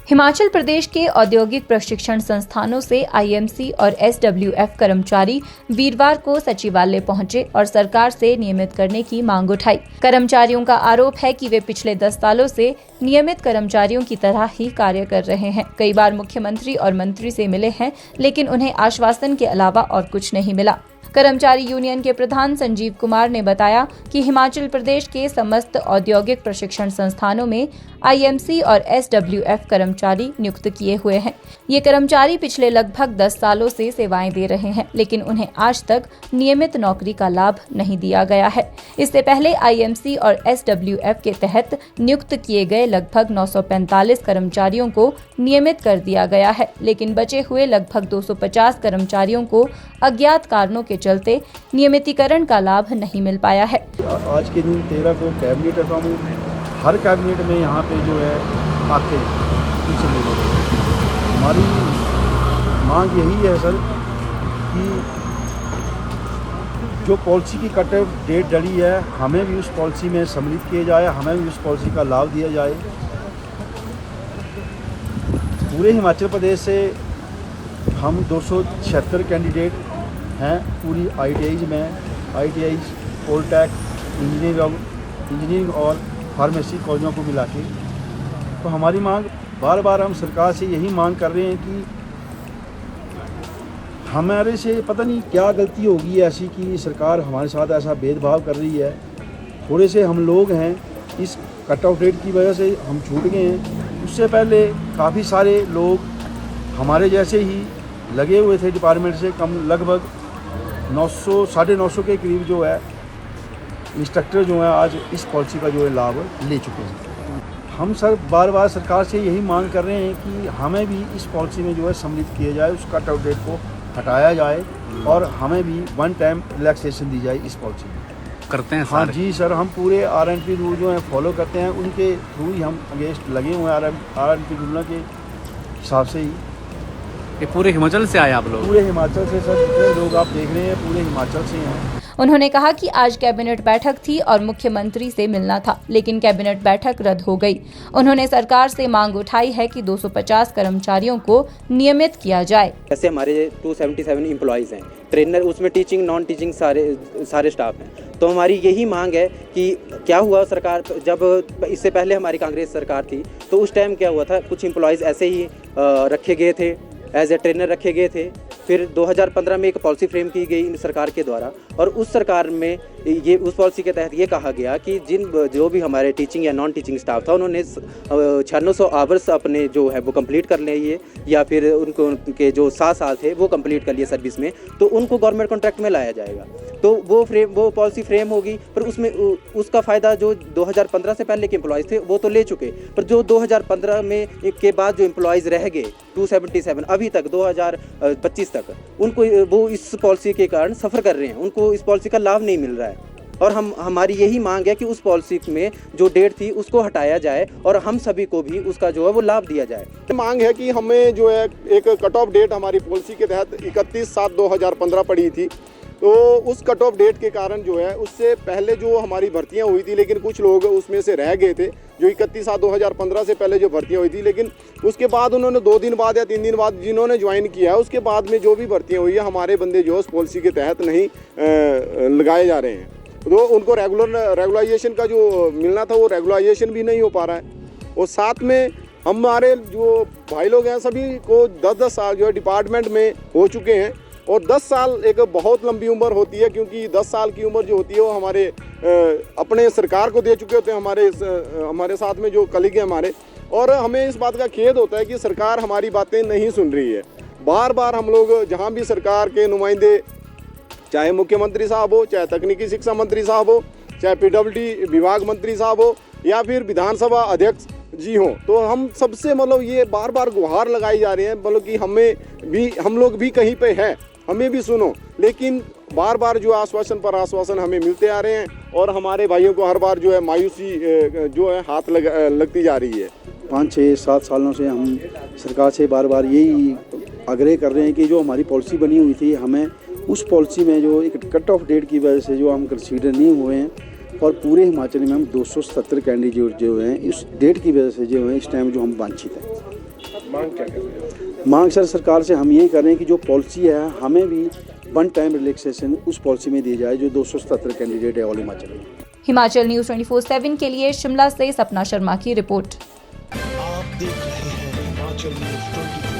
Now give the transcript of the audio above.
हिमाचल प्रदेश के औद्योगिक प्रशिक्षण संस्थानों से आईएमसी और एसडब्ल्यूएफ कर्मचारी वीरवार को सचिवालय पहुंचे और सरकार से नियमित करने की मांग उठाई। कर्मचारियों का आरोप है कि वे पिछले 10 सालों से नियमित कर्मचारियों की तरह ही कार्य कर रहे हैं। कई बार मुख्यमंत्री और मंत्री से मिले हैं, लेकिन उन्हें आश्वासन के अलावा और कुछ नहीं मिला। कर्मचारी यूनियन के प्रधान संजीव कुमार ने बताया कि हिमाचल प्रदेश के समस्त औद्योगिक प्रशिक्षण संस्थानों में आईएमसी और एसडब्ल्यूएफ कर्मचारी नियुक्त किए हुए हैं। ये कर्मचारी पिछले लगभग 10 सालों से सेवाएं दे रहे हैं, लेकिन उन्हें आज तक नियमित नौकरी का लाभ नहीं दिया गया है। इससे पहले आईएमसी और एसडब्ल्यूएफ के तहत नियुक्त किए गए लगभग 945 कर्मचारियों को नियमित कर दिया गया है, लेकिन बचे हुए लगभग 250 कर्मचारियों को अज्ञात कारणों के चलते नियमितीकरण का लाभ नहीं मिल पाया है। आज के दिन 13 को कैबिनेट है, तो हम हर कैबिनेट में यहाँ पे जो है आते पीछे ले लेते हैं। हमारी मांग यही है सर कि जो पॉलिसी की कट ऑफ डेट डली है, हमें भी उस पॉलिसी में सम्मिलित किया जाए, हमें भी उस पॉलिसी का लाभ दिया जाए। पूरे हिमाचल प्रदेश से हम 276 कैंडिडेट हैं पूरी आईटीआईज में, आईटीआईज, पॉलिटेक, इंजीनियरिंग और फार्मेसी कॉलेजों को मिला के। तो हमारी मांग बार बार हम सरकार से यही मांग कर रहे हैं कि हमारे से पता नहीं क्या गलती होगी ऐसी कि सरकार हमारे साथ ऐसा भेदभाव कर रही है। थोड़े से हम लोग हैं, इस कट ऑफ डेट की वजह से हम छूट गए हैं। उससे पहले काफ़ी सारे लोग हमारे जैसे ही लगे हुए थे डिपार्टमेंट से, कम लगभग 900 साढ़े 900 के करीब जो है इंस्ट्रक्टर जो है आज इस पॉलिसी का जो है लाभ ले चुके हैं। हम सर बार बार सरकार से यही मांग कर रहे हैं कि हमें भी इस पॉलिसी में जो है सम्मिलित किया जाए, उस कट ऑफ डेट को हटाया जाए और हमें भी वन टाइम रिलैक्सेशन दी जाए इस पॉलिसी में। करते हैं हाँ जी सर, हम पूरे आरएनपी रूल जो है फॉलो करते हैं, उनके थ्रू ही हम अगेंस्ट लगे हुए हैं। आरएनपी रूलों के हिसाब से ही ये पूरे हिमाचल से आए आप लोग? पूरे हिमाचल से सर, जितने लोग आप देख रहे हैं पूरे हिमाचल से हैं। उन्होंने कहा कि आज कैबिनेट बैठक थी और मुख्यमंत्री से मिलना था, लेकिन कैबिनेट बैठक रद्द हो गई। उन्होंने सरकार से मांग उठाई है कि 250 कर्मचारियों को नियमित किया जाए। जैसे हमारे 277 एम्प्लॉइज हैं, ट्रेनर, उसमें टीचिंग नॉन टीचिंग सारे स्टाफ हैं। तो हमारी यही मांग है कि क्या हुआ सरकार, जब इससे पहले हमारी कांग्रेस सरकार थी तो उस टाइम क्या हुआ था, कुछ एम्प्लॉइज ऐसे ही रखे गए थे, एज ए ट्रेनर रखे गए थे। फिर 2015 में एक पॉलिसी फ्रेम की गई इन सरकार के द्वारा, और उस सरकार में ये उस पॉलिसी के तहत ये कहा गया कि जो भी हमारे टीचिंग या नॉन टीचिंग स्टाफ था, उन्होंने 9600 आवर्स अपने जो है वो कंप्लीट कर लिए, या फिर उनके जो 7 साल थे वो कंप्लीट कर लिए सर्विस में, तो उनको गवर्नमेंट कॉन्ट्रैक्ट में लाया जाएगा। तो वो पॉलिसी फ्रेम होगी, पर उसमें उसका फ़ायदा जो 2015 से पहले के एम्प्लॉयज़ थे वो तो ले चुके, पर जो 2015 में के बाद जो एम्प्लॉयज़ रह गए 277 अभी तक 2025 तक, उनको वो इस पॉलिसी के कारण सफ़र कर रहे हैं, उनको इस पॉलिसी का लाभ नहीं मिल रहा है। और हमारी यही मांग है कि उस पॉलिसी में जो डेट थी उसको हटाया जाए और हम सभी को भी उसका जो है वो लाभ दिया जाए। मांग है कि हमें जो है एक कट ऑफ डेट हमारी पॉलिसी के तहत 31/7/2015 पड़ी थी, तो उस कट ऑफ डेट के कारण जो है उससे पहले जो हमारी भर्तियां हुई थी, लेकिन कुछ लोग उसमें से रह गए थे जो 31/7/2015 से पहले जो भर्तियां हुई थी, लेकिन उसके बाद उन्होंने 2 दिन बाद या 3 दिन बाद जिन्होंने ज्वाइन किया है, उसके बाद में जो भी भर्तियां हुई है, हमारे बंदे जो उस पॉलिसी के तहत नहीं लगाए जा रहे हैं। तो उनको रेगुलाइजेशन का जो मिलना था वो रेगुलाइजेशन भी नहीं हो पा रहा है। और साथ में हमारे जो भाई लोग हैं सभी को 10-10 साल जो है डिपार्टमेंट में हो चुके हैं, और 10 साल एक बहुत लंबी उम्र होती है, क्योंकि 10 साल की उम्र जो होती है वो हमारे अपने सरकार को दे चुके होते हैं हमारे साथ में जो कलीग हैं हमारे। और हमें इस बात का खेद होता है कि सरकार हमारी बातें नहीं सुन रही है। बार बार हम लोग जहाँ भी सरकार के नुमाइंदे, चाहे मुख्यमंत्री साहब हो, चाहे तकनीकी शिक्षा मंत्री साहब हो, चाहे पीडब्ल्यूडी विभाग मंत्री साहब हो, या फिर विधानसभा अध्यक्ष जी हो, तो हम सबसे मतलब ये बार बार गुहार लगाई जा रही है, मतलब कि हम लोग भी कहीं पे हैं, हमें भी सुनो। लेकिन बार बार जो आश्वासन पर आश्वासन हमें मिलते आ रहे हैं, और हमारे भाइयों को हर बार जो है मायूसी जो है हाथ लगती जा रही है। 5-6-7 सालों से हम सरकार से बार बार यही आग्रह कर रहे हैं कि जो हमारी पॉलिसी बनी हुई थी, हमें उस पॉलिसी में जो एक कट ऑफ डेट की वजह से जो हम कंसीडर नहीं हुए हैं, और पूरे हिमाचल में हम 270 कैंडिडेट जो हैं इस डेट की वजह से जो है इस टाइम जो हम वांछित हैं। मांग सर सरकार से हम यही कर रहे हैं कि जो पॉलिसी है हमें भी वन टाइम रिलैक्सेशन उस पॉलिसी में दी जाए जो 277 कैंडिडेट है ऑल हिमाचल में। हिमाचल न्यूज़ 24/7 के लिए शिमला से सपना शर्मा की रिपोर्ट। आप देख रहे हैं हिमाचल न्यूज़ 24।